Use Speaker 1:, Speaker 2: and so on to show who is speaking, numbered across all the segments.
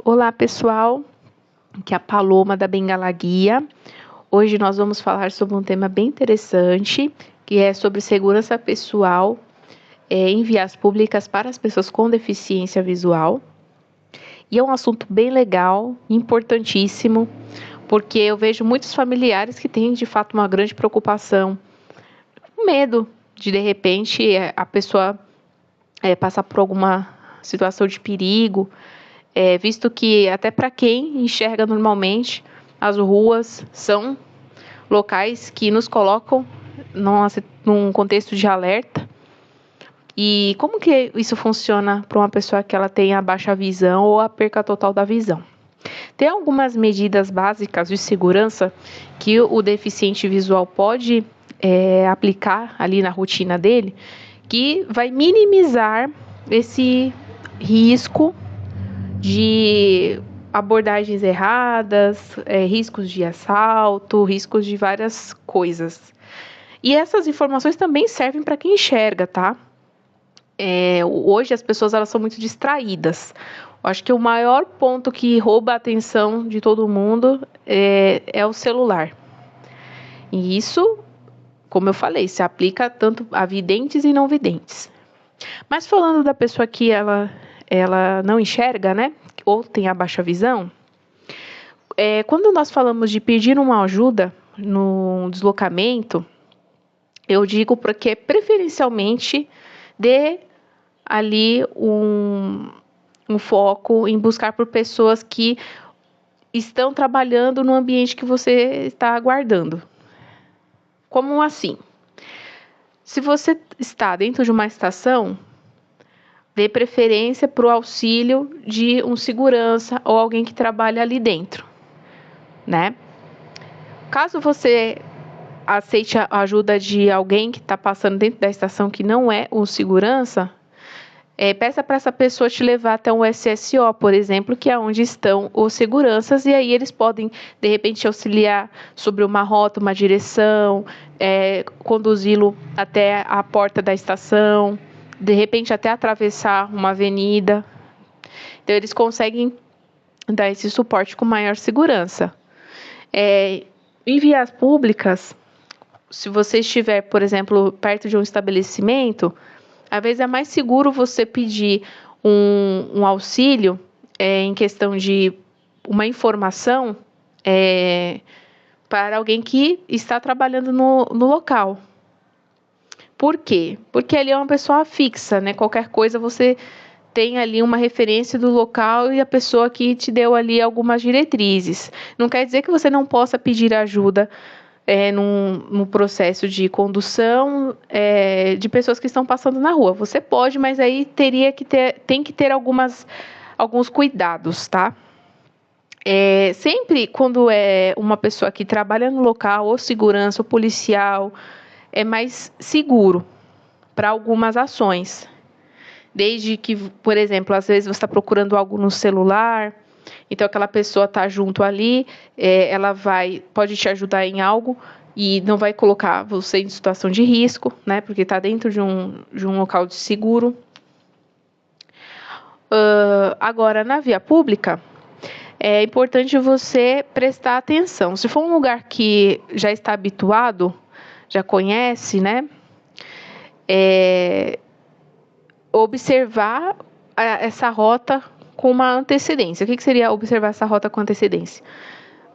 Speaker 1: Olá, pessoal, aqui é a Paloma da Bengala Guia. Hoje nós vamos falar sobre um tema bem interessante, que é sobre segurança pessoal em vias públicas para as pessoas com deficiência visual. E é um assunto bem legal, importantíssimo, porque eu vejo muitos familiares que têm, de fato, uma grande preocupação, medo de repente, a pessoa passar por alguma situação de perigo, visto que até para quem enxerga normalmente, as ruas são locais que nos colocam num contexto de alerta. E como que isso funciona para uma pessoa que ela tenha baixa visão ou a perca total da visão? Tem algumas medidas básicas de segurança que o deficiente visual pode aplicar ali na rotina dele, que vai minimizar esse risco de abordagens erradas, riscos de assalto, riscos de várias coisas. E essas informações também servem para quem enxerga, tá? Hoje as pessoas elas são muito distraídas. Eu acho que o maior ponto que rouba a atenção de todo mundo é o celular. E isso, como eu falei, se aplica tanto a videntes e não videntes. Mas falando da pessoa que ela não enxerga, né? Ou tem a baixa visão, quando nós falamos de pedir uma ajuda no deslocamento, eu digo porque preferencialmente dê ali um foco em buscar por pessoas que estão trabalhando no ambiente que você está aguardando. Como assim? Se você está dentro de uma estação, dê preferência para o auxílio de um segurança ou alguém que trabalha ali dentro, né? Caso você aceite a ajuda de alguém que está passando dentro da estação que não é um segurança, peça para essa pessoa te levar até um SSO, por exemplo, que é onde estão os seguranças, e aí eles podem, de repente, auxiliar sobre uma rota, uma direção, conduzi-lo até a porta da estação, de repente até atravessar uma avenida. Então, eles conseguem dar esse suporte com maior segurança. Em vias públicas, se você estiver, por exemplo, perto de um estabelecimento, às vezes é mais seguro você pedir um auxílio em questão de uma informação para alguém que está trabalhando no local. Por quê? Porque ali é uma pessoa fixa, né? Qualquer coisa você tem ali uma referência do local e a pessoa que te deu ali algumas diretrizes. Não quer dizer que você não possa pedir ajuda num processo de condução de pessoas que estão passando na rua. Você pode, mas aí tem que ter alguns cuidados, tá? Sempre quando é uma pessoa que trabalha no local, ou segurança, ou policial, é mais seguro para algumas ações. Desde que, por exemplo, às vezes você está procurando algo no celular, então aquela pessoa está junto ali, ela pode te ajudar em algo e não vai colocar você em situação de risco, né? Porque está dentro de um local de seguro. Agora, na via pública, é importante você prestar atenção. Se for um lugar que já está habituado, já conhece, né? Observar essa rota com uma antecedência. O que seria observar essa rota com antecedência?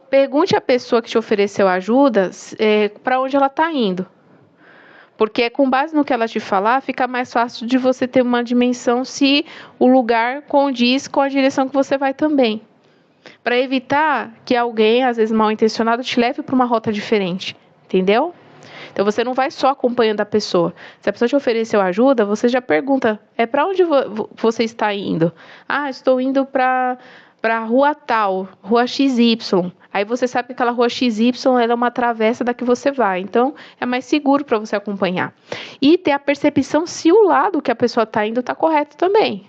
Speaker 1: Pergunte à pessoa que te ofereceu ajuda para onde ela está indo. Porque com base no que ela te falar, fica mais fácil de você ter uma dimensão se o lugar condiz com a direção que você vai também. Para evitar que alguém, às vezes mal intencionado, te leve para uma rota diferente. Entendeu? Então, você não vai só acompanhando a pessoa. Se a pessoa te ofereceu ajuda, você já pergunta, para onde você está indo? Estou indo para a rua tal, rua XY. Aí você sabe que aquela rua XY ela é uma travessa da que você vai. Então, é mais seguro para você acompanhar. E ter a percepção se o lado que a pessoa está indo está correto também.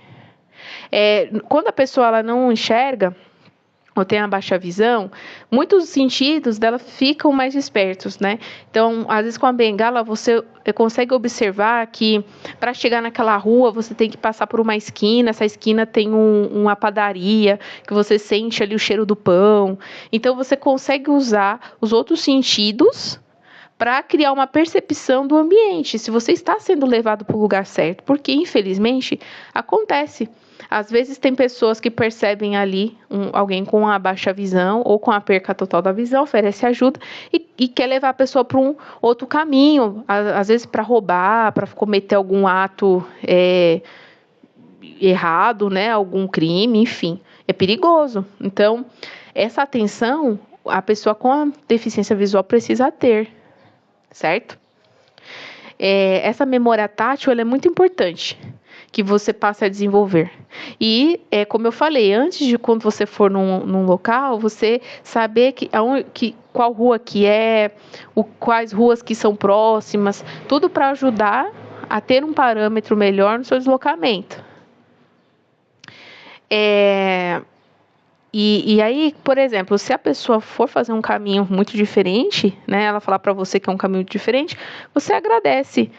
Speaker 1: Quando a pessoa ela não enxerga, ou tem a baixa visão, muitos sentidos dela ficam mais despertos, né? Então, às vezes com a bengala você consegue observar que para chegar naquela rua você tem que passar por uma esquina, essa esquina tem uma padaria, que você sente ali o cheiro do pão. Então, você consegue usar os outros sentidos para criar uma percepção do ambiente, se você está sendo levado para o lugar certo, porque infelizmente acontece. Às vezes tem pessoas que percebem ali alguém com a baixa visão ou com a perca total da visão, oferece ajuda e quer levar a pessoa para um outro caminho, às vezes para roubar, para cometer algum ato errado, né? Algum crime, enfim, é perigoso. Então, essa atenção a pessoa com a deficiência visual precisa ter, certo? Essa memória tátil ela é muito importante que você passe a desenvolver. E, como eu falei, antes de quando você for num local, você saber qual rua que é, quais ruas que são próximas, tudo para ajudar a ter um parâmetro melhor no seu deslocamento. E aí, por exemplo, se a pessoa for fazer um caminho muito diferente, né, ela falar para você que é um caminho diferente, você agradece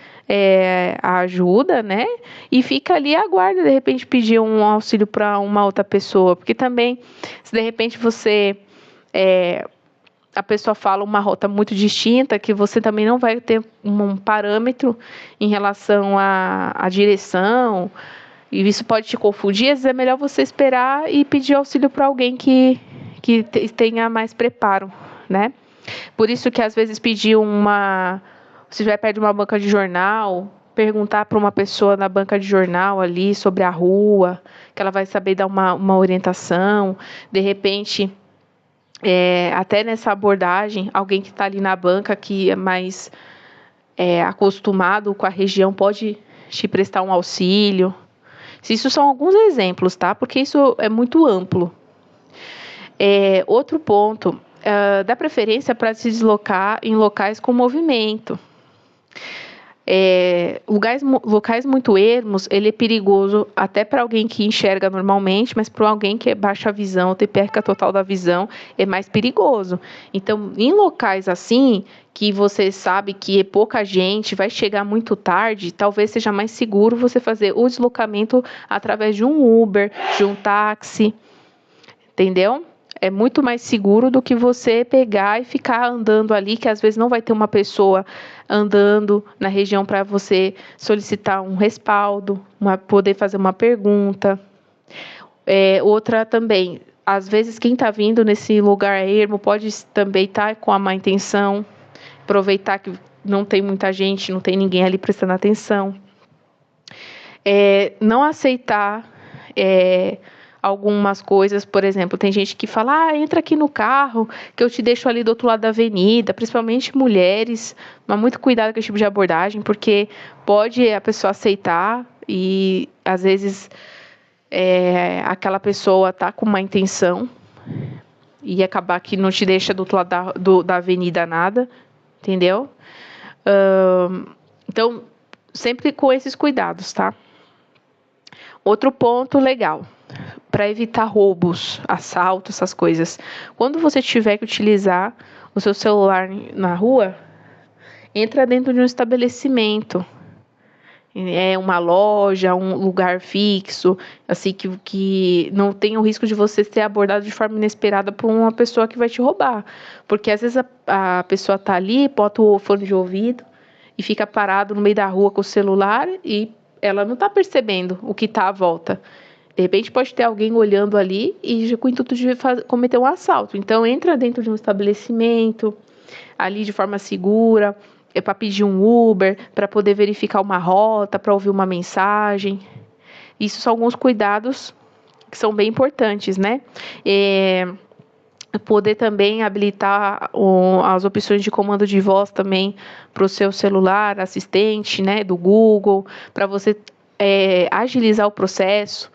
Speaker 1: a ajuda, né, e fica ali e aguarda, de repente, pedir um auxílio para uma outra pessoa, porque também, se de repente a pessoa fala uma rota muito distinta, que você também não vai ter um parâmetro em relação à direção, e isso pode te confundir, às vezes é melhor você esperar e pedir auxílio para alguém que tenha mais preparo, né? Por isso que às vezes pedir se estiver perto de uma banca de jornal, perguntar para uma pessoa na banca de jornal ali sobre a rua, que ela vai saber dar uma orientação, de repente, até nessa abordagem, alguém que está ali na banca que é mais acostumado com a região pode te prestar um auxílio. Isso são alguns exemplos, tá? Porque isso é muito amplo. Outro ponto, dá preferência para se deslocar em locais com movimento. Locais muito ermos, ele é perigoso até para alguém que enxerga normalmente, mas para alguém que é baixa visão, tem perca total da visão, é mais perigoso. Então, em locais assim, que você sabe que é pouca gente, vai chegar muito tarde, talvez seja mais seguro você fazer o deslocamento através de um Uber, de um táxi, entendeu? É muito mais seguro do que você pegar e ficar andando ali, que às vezes não vai ter uma pessoa andando na região para você solicitar um respaldo, poder fazer uma pergunta. Outra também, às vezes quem está vindo nesse lugar ermo pode também estar com a má intenção, aproveitar que não tem muita gente, não tem ninguém ali prestando atenção. Não aceitar algumas coisas, por exemplo, tem gente que fala, entra aqui no carro, que eu te deixo ali do outro lado da avenida, principalmente mulheres, mas muito cuidado com esse tipo de abordagem, porque pode a pessoa aceitar e, às vezes, aquela pessoa tá com uma intenção e acabar que não te deixa do outro lado da avenida nada, entendeu? Então, sempre com esses cuidados, tá? Outro ponto legal, para evitar roubos, assaltos, essas coisas. Quando você tiver que utilizar o seu celular na rua, entra dentro de um estabelecimento, uma loja, um lugar fixo, assim que não tem o risco de você ser abordado de forma inesperada por uma pessoa que vai te roubar, porque às vezes a pessoa tá ali, bota o fone de ouvido e fica parado no meio da rua com o celular e ela não está percebendo o que está à volta. De repente pode ter alguém olhando ali e com o intuito de cometer um assalto. Então entra dentro de um estabelecimento, ali de forma segura, para pedir um Uber, para poder verificar uma rota, para ouvir uma mensagem. Isso são alguns cuidados que são bem importantes, né? Poder também habilitar as opções de comando de voz também para o seu celular, assistente, né, do Google, para você agilizar o processo,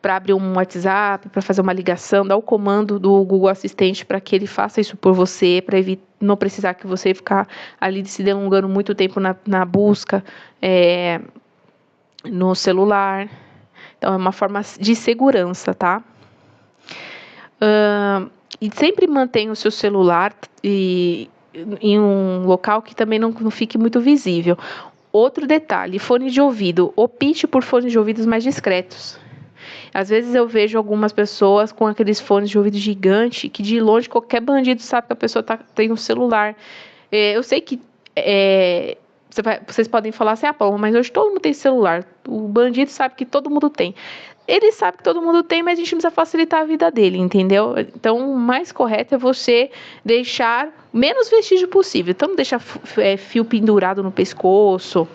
Speaker 1: para abrir um WhatsApp, para fazer uma ligação, dar o comando do Google Assistente para que ele faça isso por você, para não precisar que você ficar ali se delongando muito tempo na busca no celular. Então, é uma forma de segurança, tá? E sempre mantenha o seu celular em um local que também não fique muito visível. Outro detalhe, fone de ouvido. Opte por fones de ouvidos mais discretos. Às vezes eu vejo algumas pessoas com aqueles fones de ouvido gigante que de longe qualquer bandido sabe que a pessoa tem um celular. Eu sei que vocês podem falar assim, Paulo, mas hoje todo mundo tem celular. O bandido sabe que todo mundo tem. Ele sabe que todo mundo tem, mas a gente precisa facilitar a vida dele, entendeu? Então, o mais correto é você deixar menos vestígio possível. Então, não deixar fio pendurado no pescoço.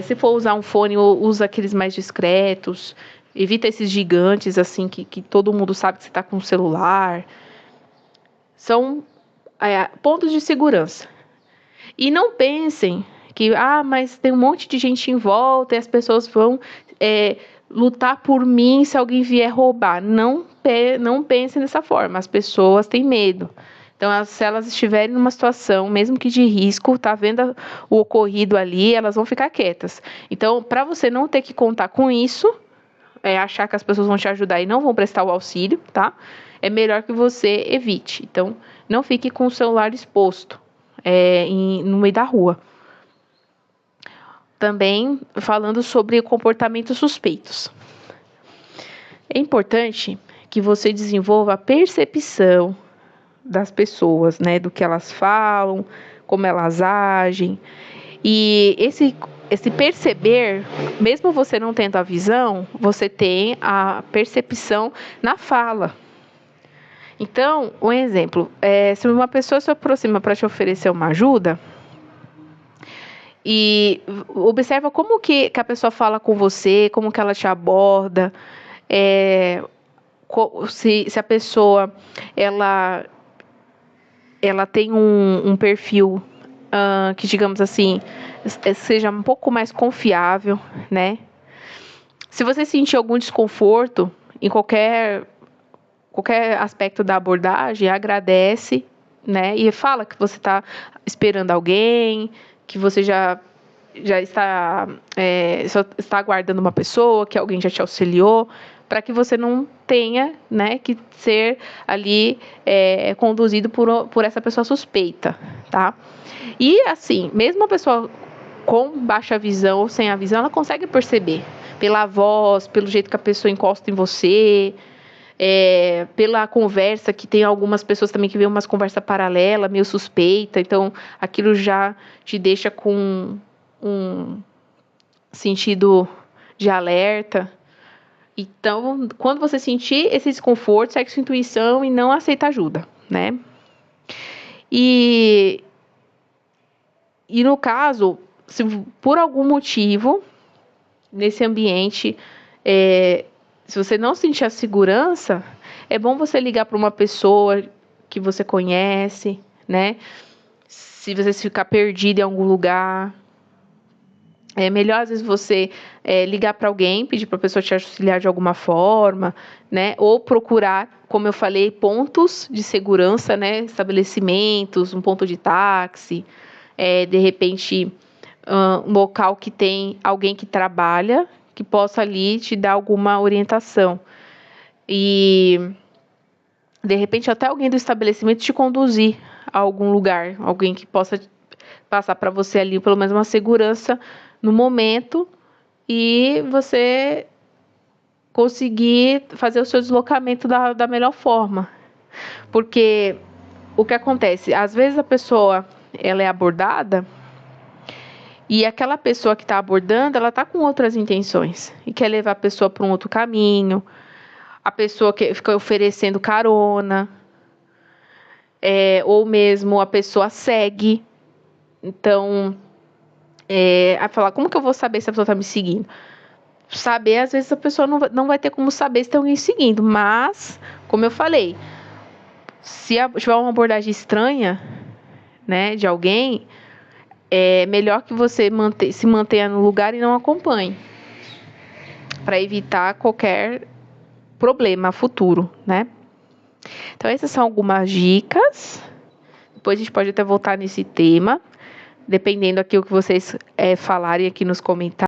Speaker 1: Se for usar um fone, usa aqueles mais discretos. Evita esses gigantes, assim, que todo mundo sabe que você está com o celular. São pontos de segurança. E não pensem que, mas tem um monte de gente em volta e as pessoas vão lutar por mim se alguém vier roubar. Não pensem dessa forma. As pessoas têm medo. Então, se elas estiverem numa situação, mesmo que de risco, tá vendo o ocorrido ali, elas vão ficar quietas. Então, para você não ter que contar com isso, achar que as pessoas vão te ajudar e não vão prestar o auxílio, tá? É melhor que você evite. Então, não fique com o celular exposto no meio da rua. Também falando sobre comportamentos suspeitos. É importante que você desenvolva a percepção das pessoas, né? Do que elas falam, como elas agem. E esse perceber, mesmo você não tendo a visão, você tem a percepção na fala. Então, um exemplo, se uma pessoa se aproxima para te oferecer uma ajuda, e observa como que a pessoa fala com você, como que ela te aborda, se a pessoa ela tem um perfil que, digamos assim, seja um pouco mais confiável, né? Se você sentir algum desconforto em qualquer aspecto da abordagem, agradece, né? E fala que você está esperando alguém, que você já só está aguardando uma pessoa, que alguém já te auxiliou, para que você não tenha, né, que ser ali conduzido por essa pessoa suspeita, tá? E assim, mesmo a pessoa com baixa visão ou sem a visão, ela consegue perceber pela voz, pelo jeito que a pessoa encosta em você, pela conversa, que tem algumas pessoas também que vê umas conversas paralelas, meio suspeita, então aquilo já te deixa com um sentido de alerta. Então, quando você sentir esse desconforto, segue sua intuição e não aceita ajuda, né? E no caso, se por algum motivo, nesse ambiente, se você não sentir a segurança, é bom você ligar para uma pessoa que você conhece, né? Se você ficar perdido em algum lugar, é melhor, às vezes, você ligar para alguém, pedir para a pessoa te auxiliar de alguma forma, né? Ou procurar, como eu falei, pontos de segurança, né? Estabelecimentos, um ponto de táxi, de repente, um local que tem alguém que trabalha, que possa ali te dar alguma orientação. E, de repente, até alguém do estabelecimento te conduzir a algum lugar, alguém que possa passar para você ali, pelo menos uma segurança no momento, e você conseguir fazer o seu deslocamento da melhor forma. Porque o que acontece? Às vezes a pessoa ela é abordada e aquela pessoa que está abordando, ela está com outras intenções e quer levar a pessoa para um outro caminho. A pessoa que fica oferecendo carona, ou mesmo a pessoa segue. Então, a falar, como que eu vou saber se a pessoa está me seguindo? Saber, às vezes a pessoa não vai ter como saber se tem alguém seguindo, mas, como eu falei, se tiver uma abordagem estranha, né, de alguém, é melhor que você se mantenha no lugar e não acompanhe, para evitar qualquer problema futuro, né? Então, essas são algumas dicas. Depois a gente pode até voltar nesse tema, dependendo daquilo que vocês falarem aqui nos comentários.